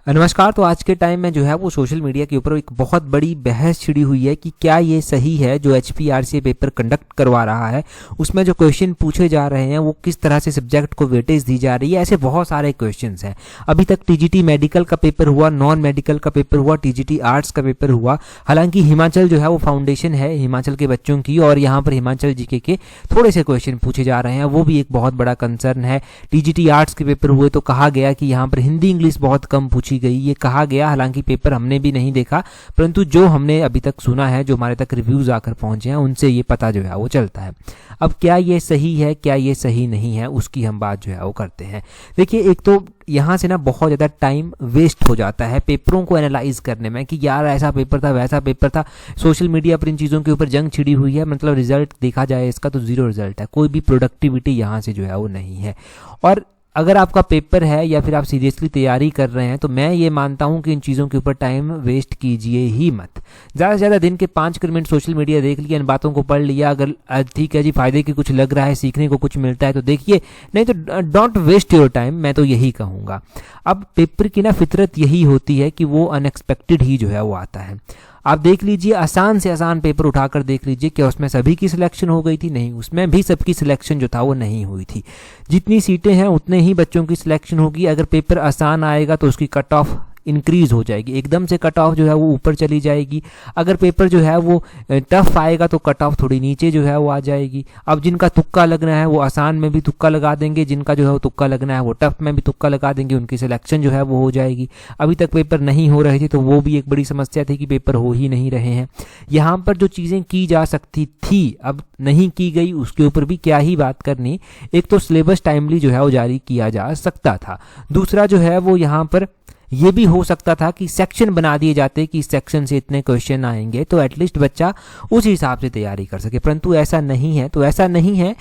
नमस्कार। तो आज के टाइम में जो है वो सोशल मीडिया के ऊपर एक बहुत बड़ी बहस छिड़ी हुई है कि क्या ये सही है जो HPRCA पेपर कंडक्ट करवा रहा है, उसमें जो क्वेश्चन पूछे जा रहे हैं वो किस तरह से सब्जेक्ट को वेटेज दी जा रही है। ऐसे बहुत सारे क्वेश्चंस हैं। अभी तक TGT मेडिकल का पेपर हुआ, नॉन मेडिकल का पेपर हुआ, TGT आर्ट्स का पेपर हुआ। हालांकि हिमाचल जो है वो फाउंडेशन है हिमाचल के बच्चों की, और यहाँ पर हिमाचल GK के थोड़े से क्वेश्चन पूछे जा रहे हैं, वो भी एक बहुत बड़ा कंसर्न है। TGT आर्ट्स के पेपर हुए तो कहा गया कि यहाँ पर हिंदी इंग्लिश बहुत कम पूछी गई, ये कहा गया। हालांकि पेपर हमने भी नहीं देखा, परंतु जो हमने अभी तक सुना है, जो हमारे तक रिव्यूज आकर पहुंचे हैं, उनसे ये पता जो है वो चलता है। अब क्या ये सही है, क्या ये सही नहीं है, उसकी हम बात जो है वो करते हैं। देखिए, एक तो यहाँ से ना बहुत ज़्यादा टाइम वेस्ट हो जाता है पेपरों को एनालाइज करने में कि यार ऐसा पेपर था, वैसा पेपर था। सोशल मीडिया पर इन चीज़ों के ऊपर जंग छिड़ी हुई है, मतलब रिजल्ट देखा जाए इसका तो जीरो रिजल्ट है, कोई भी प्रोडक्टिविटी यहाँ से जो है वो नहीं है। और अगर आपका पेपर है या फिर आप सीरियसली तैयारी कर रहे हैं तो मैं ये मानता हूं कि इन चीज़ों के ऊपर टाइम वेस्ट कीजिए ही मत। ज़्यादा से ज़्यादा दिन के 5 मिनट सोशल मीडिया देख लिया, इन बातों को पढ़ लिया, अगर ठीक है जी फायदे की कुछ लग रहा है, सीखने को कुछ मिलता है तो देखिए, नहीं तो डोंट वेस्ट योर टाइम, मैं तो यही कहूँगा। अब पेपर की ना फितरत यही होती है कि वो अनएक्सपेक्टेड ही जो है वो आता है। आप देख लीजिए, आसान से आसान पेपर उठाकर देख लीजिए, क्या उसमें सभी की सिलेक्शन हो गई थी? नहीं, उसमें भी सबकी सिलेक्शन जो था वो नहीं हुई थी। जितनी सीटें हैं उतने ही बच्चों की सिलेक्शन होगी। अगर पेपर आसान आएगा तो उसकी कट ऑफ इंक्रीज हो जाएगी, एकदम से कट ऑफ जो है वो ऊपर चली जाएगी। अगर पेपर जो है वो टफ आएगा तो कट ऑफ थोड़ी नीचे जो है वो आ जाएगी। अब जिनका तुक्का लगना है वो आसान में भी तुक्का लगा देंगे, जिनका जो है वो तुक्का लगना है वो टफ में भी तुक्का लगा देंगे, उनकी सिलेक्शन जो है वो हो जाएगी। अभी तक पेपर नहीं हो रहे थे तो वो भी एक बड़ी समस्या थी कि पेपर हो ही नहीं रहे हैं। यहाँ पर जो चीज़ें की जा सकती थी अब नहीं की गई, उसके ऊपर भी क्या ही बात करनी। एक तो सिलेबस टाइमली जो है वो जारी किया जा सकता था, दूसरा जो है वो यहाँ पर ये भी हो सकता था कि सेक्शन बना दिए जाते कि इस सेक्शन से इतने क्वेश्चन आएंगे तो एटलीस्ट बच्चा उस हिसाब से तैयारी कर सके, परंतु ऐसा नहीं है। तो ऐसा नहीं है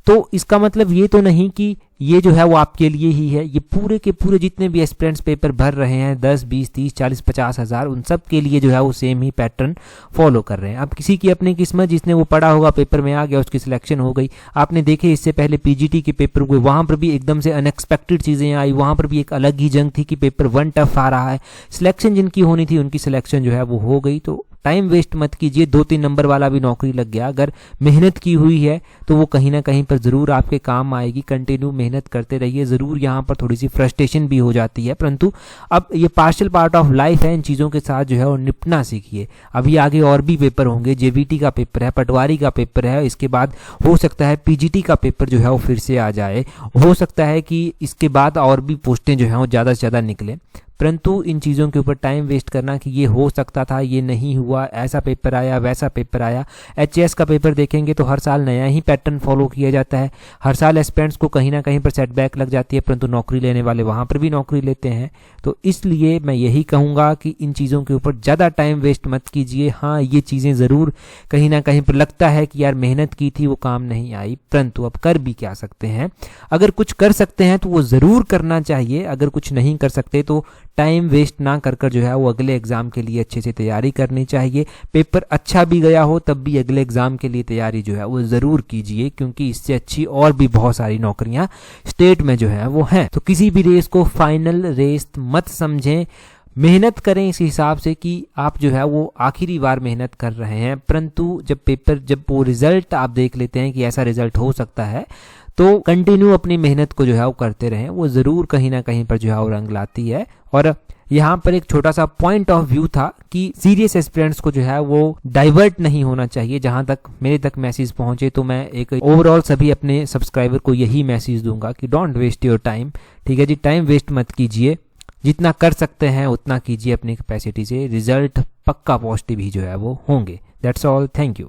तो इसका मतलब ये तो नहीं कि ये जो है वो आपके लिए ही है। ये पूरे के पूरे जितने भी एस्पिरेंट्स पेपर भर रहे हैं 10, 20, 30, 40, 50 हज़ार, उन सब के लिए जो है वो सेम ही पैटर्न फॉलो कर रहे हैं। अब किसी की अपनी किस्मत, जिसने वो पढ़ा होगा पेपर में आ गया, उसकी सिलेक्शन हो गई। आपने देखे इससे पहले PGT के पेपर हुए, वहाँ पर भी एकदम से अनएक्सपेक्टेड चीज़ें आई, वहाँ पर भी एक अलग ही जंग थी कि पेपर 1 टफ आ रहा है। सिलेक्शन जिनकी होनी थी उनकी सिलेक्शन जो है वो हो गई। तो टाइम वेस्ट मत कीजिए। 2-3 नंबर वाला भी नौकरी लग गया, अगर मेहनत की हुई है तो वो कहीं ना कहीं पर ज़रूर आपके काम आएगी। कंटिन्यू मेहनत करते रहिए। ज़रूर यहाँ पर थोड़ी सी फ्रस्ट्रेशन भी हो जाती है, परंतु अब ये पार्शियल पार्ट ऑफ लाइफ है। इन चीज़ों के साथ जो है वो निपटना सीखिए। अभी आगे और भी पेपर होंगे, JVT का पेपर है, पटवारी का पेपर है, इसके बाद हो सकता है PGT का पेपर जो है वो फिर से आ जाए, हो सकता है कि इसके बाद और भी पोस्टें जो हैं वो ज़्यादा से ज़्यादा निकलें। परंतु इन चीज़ों के ऊपर टाइम वेस्ट करना कि ये हो सकता था, ये नहीं हुआ, ऐसा पेपर आया, वैसा पेपर आया। HS का पेपर देखेंगे तो हर साल नया ही पैटर्न फॉलो किया जाता है। हर साल एस्पिरेंट्स को कहीं ना कहीं पर सेटबैक लग जाती है, परंतु नौकरी लेने वाले वहाँ पर भी नौकरी लेते हैं। तो इसलिए मैं यही कहूँगा कि इन चीज़ों के ऊपर ज़्यादा टाइम वेस्ट मत कीजिए। हाँ, ये चीज़ें ज़रूर कहीं ना कहीं पर लगता है कि यार मेहनत की थी, वो काम नहीं आई, परंतु अब कर भी क्या सकते हैं। अगर कुछ कर सकते हैं तो वो ज़रूर करना चाहिए। अगर कुछ नहीं कर सकते तो टाइम वेस्ट ना कर जो है वो अगले एग्जाम के लिए अच्छे से तैयारी करनी चाहिए। पेपर अच्छा भी गया हो तब भी अगले एग्जाम के लिए तैयारी जो है वो ज़रूर कीजिए, क्योंकि इससे अच्छी और भी बहुत सारी नौकरियां स्टेट में जो है वो हैं। तो किसी भी रेस को फाइनल रेस मत समझें। मेहनत करें इस हिसाब से कि आप जो है वो आखिरी बार मेहनत कर रहे हैं, परंतु जब वो रिजल्ट आप देख लेते हैं कि ऐसा रिजल्ट हो सकता है, तो कंटिन्यू अपनी मेहनत को जो है वो करते रहें। वो ज़रूर कहीं ना कहीं पर जो है वो रंग लाती है। और यहाँ पर एक छोटा सा पॉइंट ऑफ व्यू था कि सीरियस एस्पिरेंट्स को जो है वो डाइवर्ट नहीं होना चाहिए। जहाँ तक मेरे तक मैसेज पहुँचे तो मैं एक ओवरऑल सभी अपने सब्सक्राइबर को यही मैसेज दूंगा कि डोंट वेस्ट योर टाइम। ठीक है जी, टाइम वेस्ट मत कीजिए, जितना कर सकते हैं उतना कीजिए अपनी कैपेसिटी से। रिजल्ट पक्का पॉजिटिव ही जो है वो होंगे। That's all, thank you.